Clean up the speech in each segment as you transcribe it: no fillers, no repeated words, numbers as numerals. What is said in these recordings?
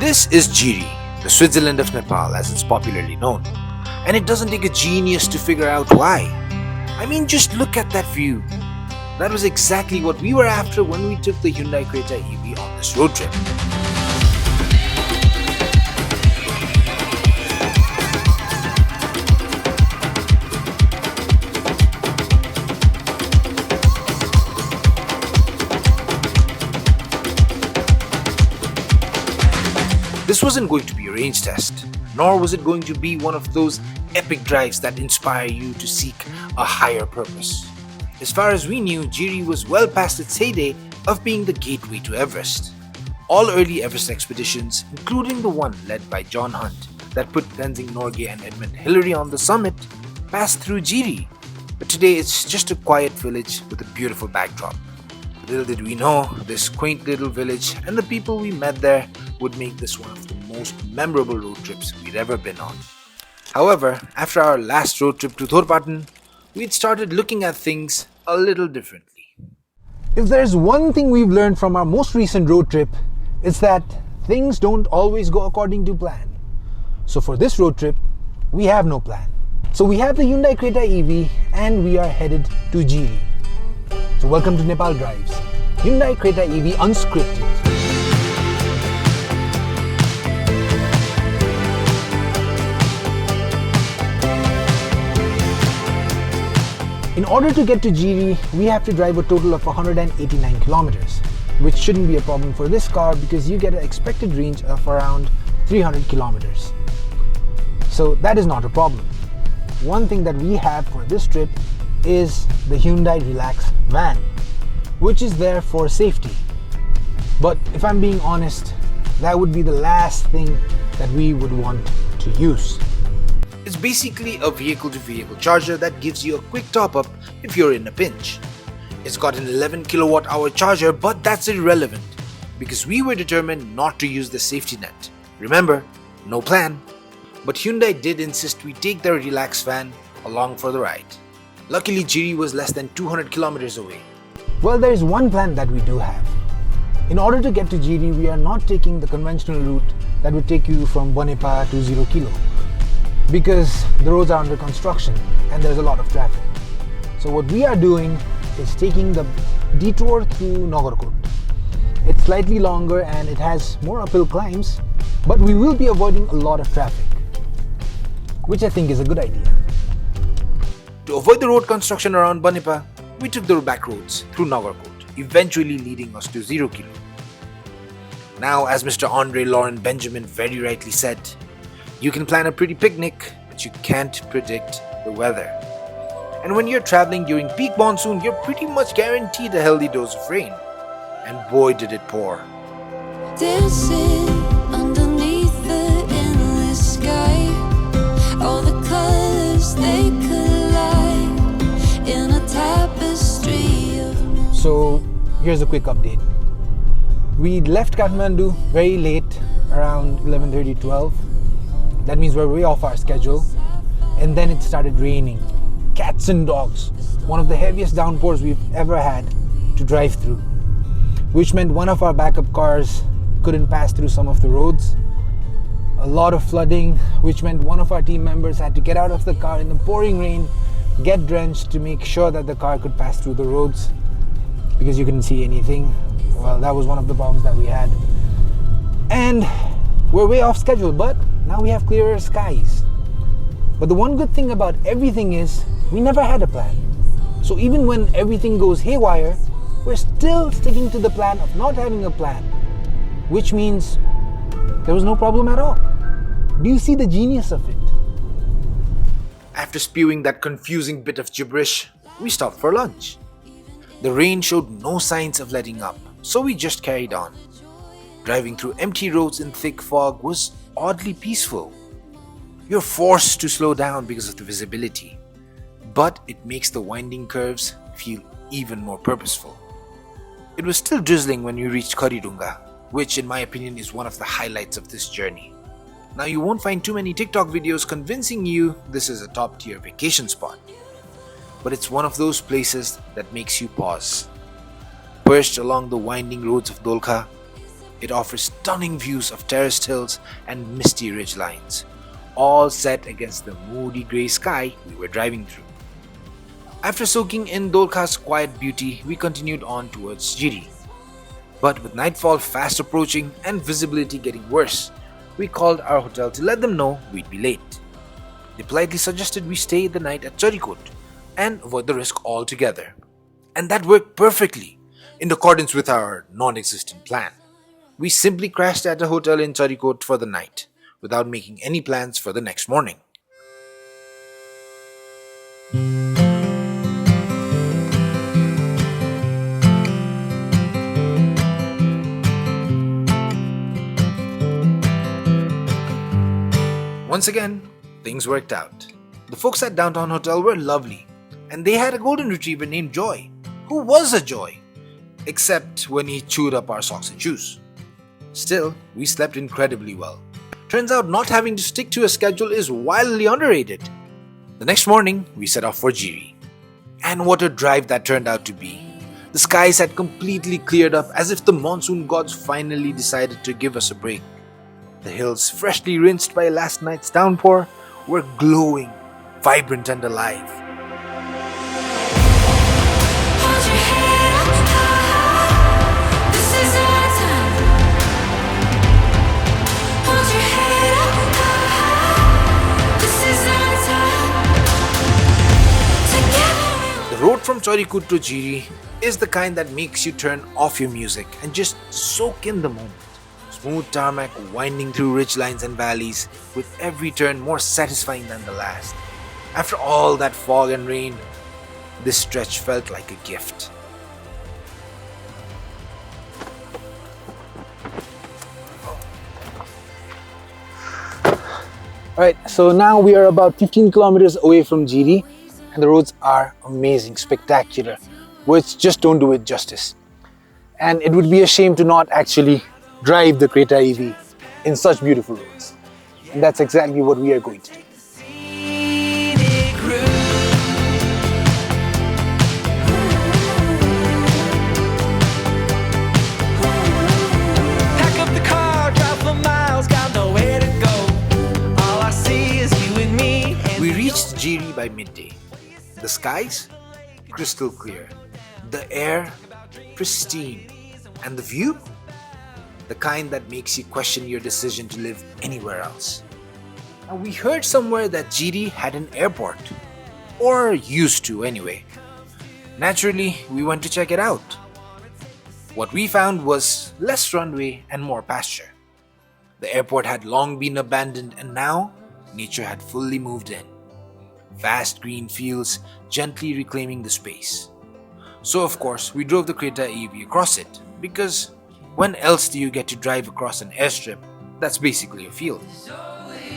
This is Jiri, the Switzerland of Nepal as it's popularly known. And it doesn't take a genius to figure out why. I mean, just look at that view. That was exactly what we were after when we took the Hyundai Creta EV on this road trip. This wasn't going to be a range test, nor was it going to be one of those epic drives that inspire you to seek a higher purpose. As far as we knew, Jiri was well past its heyday of being the gateway to Everest. All early Everest expeditions, including the one led by John Hunt that put Tenzing Norgay and Edmund Hillary on the summit, passed through Jiri. But today it's just a quiet village with a beautiful backdrop. Little did we know, this quaint little village and the people we met there would make this one of the most memorable road trips we'd ever been on. However, after our last road trip to Dhorpatan, we'd started looking at things a little differently. If there's one thing we've learned from our most recent road trip, it's that things don't always go according to plan. So for this road trip, we have no plan. So we have the Hyundai Creta EV and we are headed to Jiri. So welcome to Nepal Drives, Hyundai Creta EV Unscripted. In order to get to Jiri, we have to drive a total of 189 kilometers, which shouldn't be a problem for this car because you get an expected range of around 300 kilometers. So that is not a problem. One thing that we have for this trip is the Hyundai Relax van, which is there for safety. But if I'm being honest, that would be the last thing that we would want to use. It's basically a vehicle-to-vehicle charger that gives you a quick top-up if you're in a pinch. It's got an 11 kilowatt-hour charger, but that's irrelevant because we were determined not to use the safety net. Remember, no plan. But Hyundai did insist we take their Relax van along for the ride. Luckily, Jiri was less than 200 kilometers away. Well, there is one plan that we do have. In order to get to Jiri, we are not taking the conventional route that would take you from Banepa to 0 Kilo because the roads are under construction and there's a lot of traffic. So what we are doing is taking the detour through Nagarkot. It's slightly longer and it has more uphill climbs, but we will be avoiding a lot of traffic, which I think is a good idea. To avoid the road construction around Banepa, we took the back roads through Nagarkot, eventually leading us to 0 Kilo. Now, as Mr. Andre Lauren Benjamin very rightly said, you can plan a pretty picnic, but you can't predict the weather. And when you're traveling during peak monsoon, you're pretty much guaranteed a healthy dose of rain. And boy did it pour. Dancing underneath the endless sky, all the colors they collide in a tapestry of... So here's a quick update. We left Kathmandu very late, around 11:30-12. That means we're way off our schedule. And then it started raining. Cats and dogs. One of the heaviest downpours we've ever had to drive through. Which meant one of our backup cars couldn't pass through some of the roads. A lot of flooding, which meant one of our team members had to get out of the car in the pouring rain, get drenched to make sure that the car could pass through the roads because you couldn't see anything. Well, that was one of the problems that we had. And we're way off schedule, but now we have clearer skies. But the one good thing about everything is we never had a plan. So even when everything goes haywire, we're still sticking to the plan of not having a plan, which means there was no problem at all. Do you see the genius of it? After spewing that confusing bit of gibberish, we stopped for lunch. The rain showed no signs of letting up, so we just carried on. Driving through empty roads in thick fog was oddly peaceful. You're forced to slow down because of the visibility, but it makes the winding curves feel even more purposeful. It was still drizzling when we reached Kharidhunga, which in my opinion is one of the highlights of this journey. Now you won't find too many TikTok videos convincing you this is a top tier vacation spot, but it's one of those places that makes you pause. Perched along the winding roads of Dolkha, It offers stunning views of terraced hills and misty ridge lines, all set against the moody grey sky we were driving through. After soaking in Dolkha's quiet beauty, we continued on towards Jiri. But with nightfall fast approaching and visibility getting worse, we called our hotel to let them know we'd be late. They politely suggested we stay the night at Charikot and avoid the risk altogether. And that worked perfectly, in accordance with our non-existent plan. We simply crashed at a hotel in Charikot for the night, without making any plans for the next morning. Once again, things worked out. The folks at Downtown Hotel were lovely, and they had a golden retriever named Joy, who was a joy, except when he chewed up our socks and shoes. Still, we slept incredibly well. Turns out not having to stick to a schedule is wildly underrated. The next morning, we set off for Jiri. And what a drive that turned out to be. The skies had completely cleared up as if the monsoon gods finally decided to give us a break. The hills, freshly rinsed by last night's downpour, were glowing, vibrant and alive. Hold your head up high. This is our time. Hold your head up high. This is our time. Together The road from Charikut to Jiri is the kind that makes you turn off your music and just soak in the moment. Smooth tarmac winding through ridgelines and valleys, with every turn more satisfying than the last. After all that fog and rain, this stretch felt like a gift. Alright, so now we are about 15 kilometers away from Jiri, and the roads are amazing, spectacular. Words just don't do it justice. And it would be a shame to not actually drive the Creta EV in such beautiful roads. And that's exactly what we are going to do. Pack up the car, drive for miles, got nowhere to go. All I see is you and me. We reached Jiri by midday. The skies, crystal clear. The air, pristine. And the view? The kind that makes you question your decision to live anywhere else. Now, we heard somewhere that Jiri had an airport. Or used to anyway. Naturally, we went to check it out. What we found was less runway and more pasture. The airport had long been abandoned, and now nature had fully moved in. Vast green fields gently reclaiming the space. So of course, we drove the Creta EV across it, because when else do you get to drive across an airstrip that's basically a field?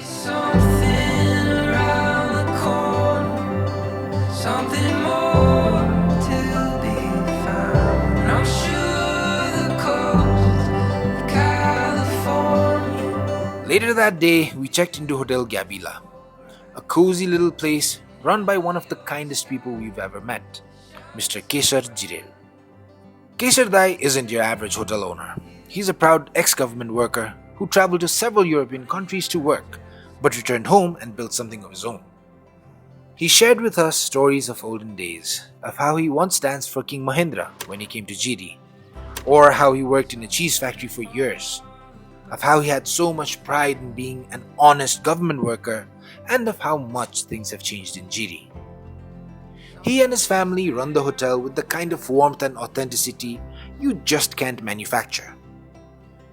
Something around the corner, something more to be found. I'm sure the coast of California. Later that day, we checked into Hotel Gabila, a cozy little place run by one of the kindest people we've ever met, Mr. Kesar Jirel. Kesar Dai isn't your average hotel owner. He's a proud ex-government worker who traveled to several European countries to work, but returned home and built something of his own. He shared with us stories of olden days, of how he once danced for King Mahendra when he came to Jiri, or how he worked in a cheese factory for years, of how he had so much pride in being an honest government worker, and of how much things have changed in Jiri. He and his family run the hotel with the kind of warmth and authenticity you just can't manufacture.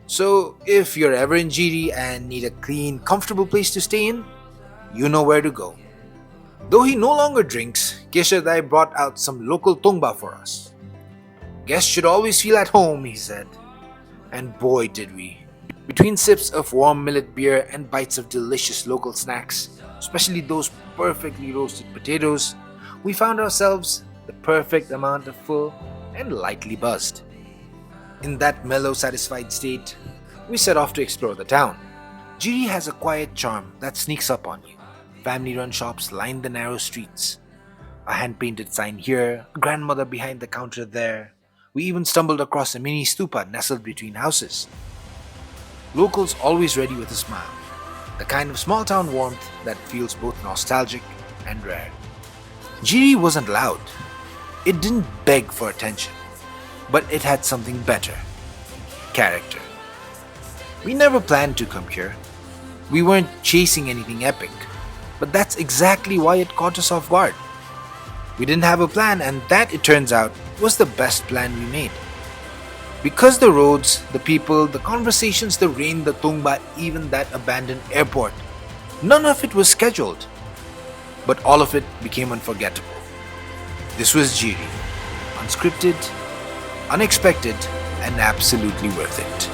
So, if you're ever in Jiri and need a clean, comfortable place to stay in, you know where to go. Though he no longer drinks, Kesar Dai brought out some local Tongba for us. Guests should always feel at home, he said. And boy did we. Between sips of warm millet beer and bites of delicious local snacks, especially those perfectly roasted potatoes, we found ourselves the perfect amount of full and lightly buzzed. In that mellow, satisfied state, we set off to explore the town. Jiri has a quiet charm that sneaks up on you. Family-run shops line the narrow streets. A hand-painted sign here, a grandmother behind the counter there. We even stumbled across a mini stupa nestled between houses. locals always ready with a smile, the kind of small town warmth that feels both nostalgic and rare. Jiri wasn't loud. It didn't beg for attention, but it had something better: character. We never planned to come here. We weren't chasing anything epic, but that's exactly why it caught us off guard. We didn't have a plan, and that, it turns out, was the best plan we made. Because the roads, the people, the conversations, the rain, the Tongba, even that abandoned airport, none of it was scheduled, but all of it became unforgettable. This was Jiri, unscripted, unexpected, and absolutely worth it.